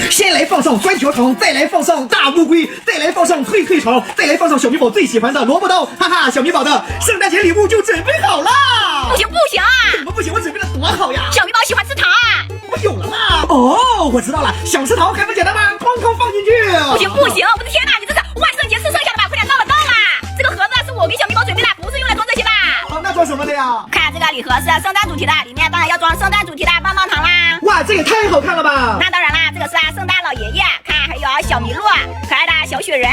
先来放上钻条虫，再来放上大乌龟，再来放上脆脆虫，再来放上小米宝最喜欢的萝卜刀。哈哈，小米宝的圣诞节礼物就准备好了。不行不行啊！怎么不行？我准备的多好呀！小米宝喜欢吃糖啊！不有了吗？哦，我知道了，想吃糖还不简单吗？哐哐放进去。不行不行！我的天哪，你这是万圣节吃剩下的吧？快点到了到了！这个盒子是我给小米宝准备的，不是用来装这些的。哦，那装什么的呀？看这个礼盒是圣诞主题的，里面当然要装圣诞主题的棒棒糖啦。哇，这也太好看了吧！那当然啦，这个是圣诞老爷爷，看还有小麋鹿，可爱的小雪人。